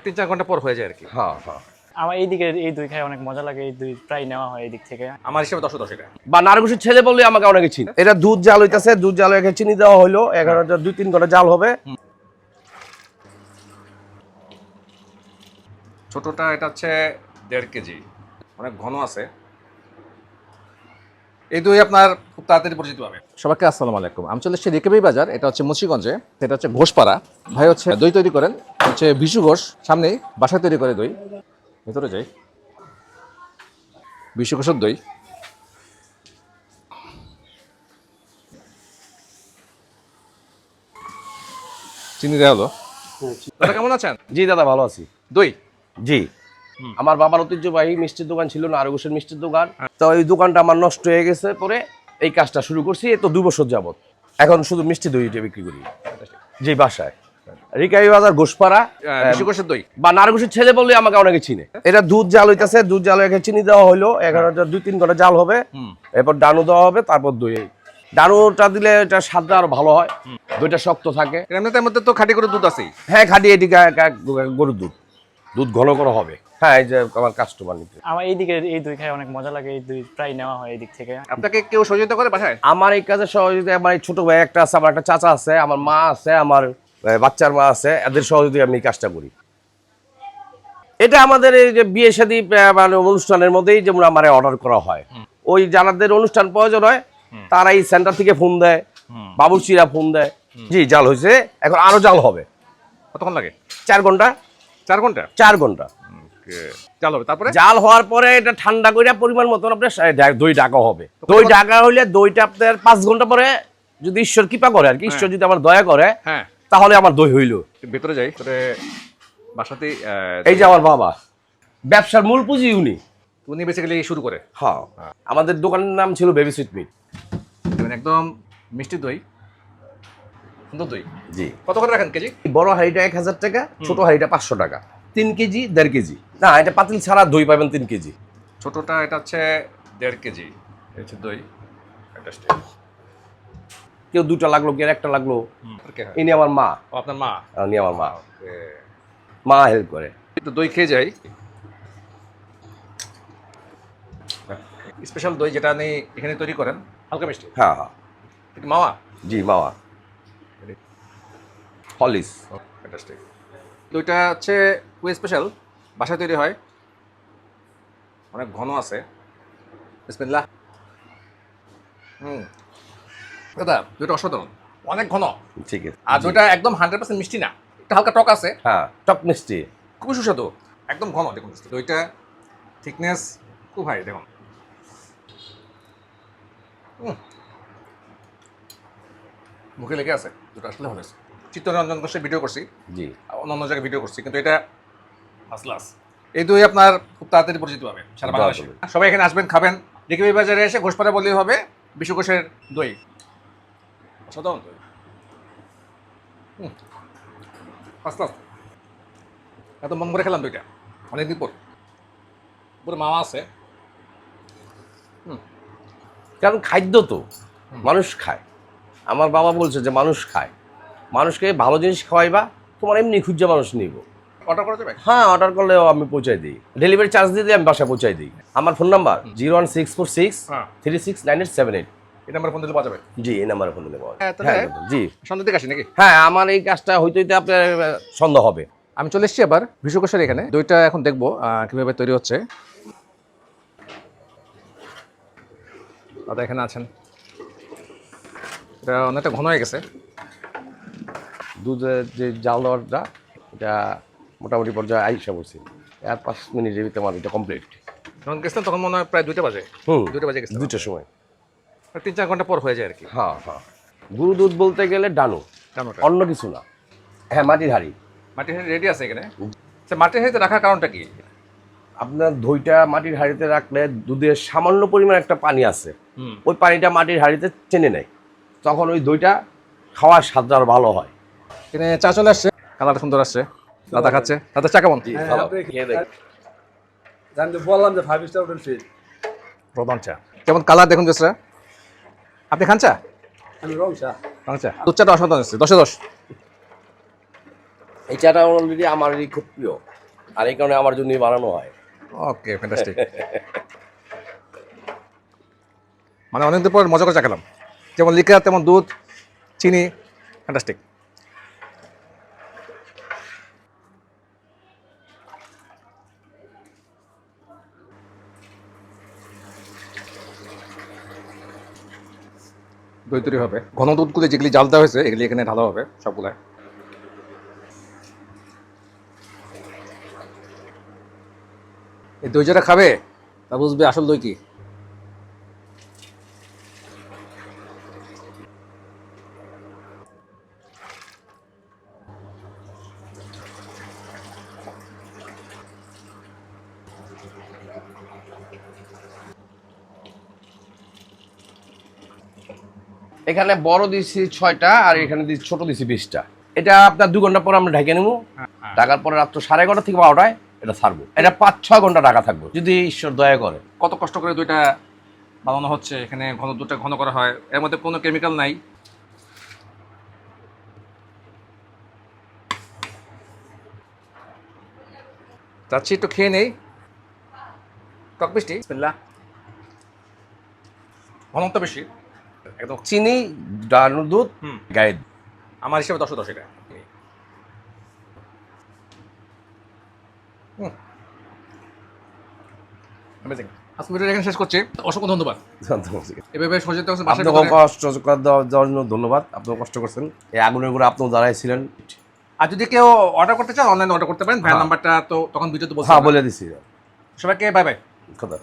3-4 ঘন্টা পর হয়ে যায় আর কি। হ্যাঁ হ্যাঁ। আমার এইদিকে এই দই খাই অনেক মজা লাগে, এই দই প্রায় নেওয়া হয় এই দিক থেকে। আমার হিসেবে 10-10 এটা। বা নারকুশির ছেলে বললে আমাকে অনেকে চিনি। এটা দুধ জাল হইতাছে, দুধ জাল হয়ে চিনি দেওয়া হইলো 2-3 ঘন্টা জাল হবে। ছোটটা এটা হচ্ছে 1.5 কেজি, অনেক ঘন আছে। এই দই আপনার খুব তাড়াতাড়ি পরিচিত হবে। সবাইকে আসসালামু আলাইকুম। আমি চলে এসেছি রেকেবি বাজার, এটা হচ্ছে মুন্সিগঞ্জে। এটা হচ্ছে ঘোষপাড়া। ভাই হচ্ছে দই তৈরি করেন, হচ্ছে বিশু ঘোষ, সামনেই বাসায় তৈরি করে দই। ভেতরে যাই, বিশু ঘোষের দই। চিনি দেওয়া হলো। দাদা কেমন আছেন? জি দাদা ভালো আছি। দই জি, আমার বাবার ঐতিহ্যবাহী মিষ্টির দোকান ছিল, নারকুশের মিষ্টির দোকান। তো এই দোকানটা আমার নষ্ট হয়ে গেছে, পরে এই কাজটা শুরু করছি। এই তো 2 বছর যাবত এখন শুধু মিষ্টি দইটা বিক্রি করি। জি, বাসায় রিকাবি বাজার ঘোষপাড়া। বিশু ঘোষের দই বা নারকুশের ছেলে বললে আমাকে অনেকে চিনে। এটা দুধ জাল হইতাছে, দুধ জাল হয়ে চিনি দেওয়া হইলো 2-3 ঘন্টা জাল হবে। এরপর ডানু দেওয়া হবে, তারপর দই। ডানুটা দিলে এটা স্বাদটা আরো ভালো হয়, দইটা শক্ত থাকে। এমনিতে মধ্যে তো খাঁটি করে দুধ আছেই। হ্যাঁ, খাঁটি এটি গরুর দুধ, দুধ ঘন করে হবে। হ্যাঁ, এই যে আমার কাস্টমার নিতে আমার এইদিকে এই দই খাই অনেক মজা লাগে, এই দই প্রায় নেওয়া হয় এই দিক থেকে। আপনাকে কেউ সহযোগিতা করে বাসায়? আমার এই কাজে সহযোগিতা আমার এই ছোট ভাই একটা আছে, আমার একটা চাচা আছে, আমার মা আছে, আমার বাচ্চার মা আছে। এদের সহযোগিতা আমি এই কাজটা করি। এটা আমাদের এই যে বিয়ে শাদী মানে অনুষ্ঠানের মধ্যেই যেমন আমার অর্ডার করা হয়। ওই যাদের অনুষ্ঠান প্রয়োজন হয় তারা এই সেন্টার থেকে ফোন দেয়, বাবুর্চিরা ফোন দেয়। জি, জাল হয়েছে, এখন আরো জাল হবে। কতক্ষণ লাগে? 4 ঘন্টা। 4 ঘন্টা? 4 ঘন্টা জাল হবে। তারপরে জাল হওয়ার পরে এটা ঠান্ডা করে পরিমাণ মতন আপনার দই ঢাকা হবে। দই ঢাকা হইলে দইটা আপনার 5 ঘন্টা পরে, যদি ঈশ্বর কৃপা করে আর কি, ঈশ্বর যদি আমার দয়া করে, হ্যাঁ, তাহলে আমার দই হইল। ভেতরে যাই, তোরে বাসাতেই। এই যে আমার বাবা, ব্যবসার মূল পুঁজি উনি। উনি বেসিক্যালি শুরু করে। হ্যাঁ, আমাদের দোকানের নাম ছিল বেবি সুইট মিট। মানে একদম মিষ্টি দই, সুন্দর দই। জি। কত করে রাখেন কেজি? বড় হাঁড়িটা 1000 টাকা, ছোট হাঁড়িটা 500 টাকা। 3 কেজি 1.5 কেজি। না, এটা পাতিল ছাড়া দই পাবেন 3 কেজি। ছোটটা এটা হচ্ছে 1.5 কেজি। এটা হচ্ছে দই। এটা কেউ 2টা লাগলো, কেউ 1টা লাগলো। ওকে, হ্যাঁ। ইনি আমার মা। ও, আপনার মা? ইনি আমার মা। ওকে, মা হেল্প করে। একটু দই খেয়ে যাই। স্পেশাল দই যেটা আপনি এখানে তৈরি করেন, হালকা মিষ্টি। হ্যাঁ হ্যাঁ। এটা মাওয়া? জি, মাওয়া হলিস। ফ্যান্টাস্টিক। দইটা হচ্ছে খুবই স্পেশাল, বাসায় তৈরি হয়, অনেক ঘন আছে। বিসমিল্লাহ। দাদা দইটা অসাধারণ, অনেক ঘন। ঠিক আছে। আর দইটা একদম 100% মিষ্টি না, একটা হালকা টক আছে। হ্যাঁ, টক মিষ্টি, খুবই সুস্বাদু, একদম ঘন। দেখুন দইটা থিকনেস খুব হাই, দেখুন। মুখে লেগে আছে, দুটো আসলে ভালো আছে। চিত্তরঞ্জন ঘোষের ভিডিও করছি, জি, অন্য জায়গায় ভিডিও করছি, কিন্তু এটা মাসলাস। এই দই আপনার খুব তাড়াতাড়ি পরিচিত হবে সারা বাংলাদেশে। সবাই এখানে আসবেন, খাবেন। রেকেবি বাজারে এসে ঘোষপাড়া বললেই হবে, বিশু ঘোষের দই। অসাধারণ দই, মাসলাস। এত মন করে খেলাম দইটা অনেকদিন পর। পুরো মামা আছে। কারণ খাদ্য তো মানুষ খায়। আমার বাবা বলছে যে মানুষ খায়, মানুষকে ভালো জিনিস খাওয়াইবা, তোমার এমনি খুঁজে মানুষ নিব। অর্ডার করা যাবে? হ্যাঁ, অর্ডার করলেও আমি পৌঁছাই দিই। ডেলিভারি চার্জ দিয়ে আমি বাসায় পৌঁছাই দিই। আমার ফোন নাম্বার 01646 369878। এই নাম্বার ফোন দিলে পাওয়া যাবে? জি, এই নাম্বারে ফোন দিলে পাওয়া যায়। হ্যাঁ, তাহলে হ্যাঁ জি, সন্ধ্যা থেকে আসি নাকি? হ্যাঁ, আমার এই কাজটা হইতে হইতে আপনার সন্ধ্যা হবে। আমি চলে এসেছি আবার বিশু ঘোষের এখানে। দইটা এখন দেখবো কিভাবে তৈরি হচ্ছে। দাদা এখানে আছেন। এটা অনেকটা ঘন হয়ে গেছে। দুধের যে জাল দেওয়াটা, এটা মোটামুটি পর্যায়ে আইসা বলছি। আর 5 মিনিটের ভিতরে আমার এটা কমপ্লিট। যখন গেছিলাম তখন মনে হয় প্রায় 2টা বাজে। 2টা বাজে গেছে, 2টার সময়। 3-4 ঘন্টা পর হয়ে যায় আর কি। হ্যাঁ হ্যাঁ। গুরু দুধ বলতে গেলে ডানু, কেমনটা? অন্য কিছু না। হ্যাঁ, মাটির হাঁড়ি। মাটির হাঁড়ি রেডি আছে এখানে। আচ্ছা, মাটির হাঁড়িতে রাখার কারণটা কি? আপনার দইটা মাটির হাঁড়িতে রাখলে দুধের সামান্য পরিমাণ একটা পানি আছে, ওই পানিটা মাটির হাঁড়িতে টেনে নেয়, তখন ওই দইটা খাওয়ার স্বাদটা আরো ভালো হয়। এখানে চা চলে আসছে, কালারটা সুন্দর আসছে। দাদা খাচ্ছে। দাদা চা কেমন? বললাম যে 5 স্টার হোটেল ফিল। প্রধান চা কেমন কালার দেখুন জেসরা। আপনি খান চা? আমি রং চা। রং চা। দুধ চাটা অসাধারণ আসছে, 10-10। এই চাটা অলরেডি আমারই খুব প্রিয়, আর এই কারণে আমার জন্যই বানানো হয়। ওকে, ফ্যান্টাস্টিক। মানে অনেকদিন পর মজা করে চা খেলাম, যেমন লিকার তেমন দুধ, চিনি, ফ্যান্টাস্টিক। দই তৈরি হবে, ঘন দুধগুলো যেগুলি জাল দেওয়া হয়েছে এগুলি এখানে ঢালা হবে সবগুলাই। এই দই যারা খাবে তা বুঝবে আসল দই কি। এখানে বড় দিছি 6টা আর এখানে দিছি ছোট দিছি 20টা। এটা আপনার 2 ঘন্টা পর আমরা ঢেকে নেবো, ঢাকার পরে রাত্র 11:30 থেকে 12টায় এটা ছাড়বো। এটা 5-6 ঘন্টা ঢাকা থাকবো যদি ঈশ্বর দয়া করে। কত কষ্ট করে দইটা বানানো হচ্ছে, এখানে ঘন দুধটা ঘন করা হয়, এর মধ্যে কোনো কেমিক্যাল নাই। যাচ্ছি একটু খেয়ে নেই, টক মিষ্টি, বিসমিল্লাহ। ঘনত্ব বেশি একদম, চিনি, ডানোর দুধ, গায়ের দুধ। আমার হিসেবে 10/10 এটা। অ্যামেজিং। আজকে ভিডিও এখানে শেষ করছি, অসংখ্য ধন্যবাদ। এভাবে সচেতন হচ্ছেন বাসায় আপনাকে ভিতরে। কষ্ট দেওয়ার জন্য ধন্যবাদ, আপনিও কষ্ট করছেন, এই আগুনের করে আপনিও দাঁড়াইছিলেন। আর যদি কেউ অর্ডার করতে চান অনলাইনে অর্ডার করতে পারেন, ভ্যান নাম্বারটা তো তখন ভিডিওতে বলছি। হ্যাঁ, বলে দিছি। সবাইকে বাই বাই। কথা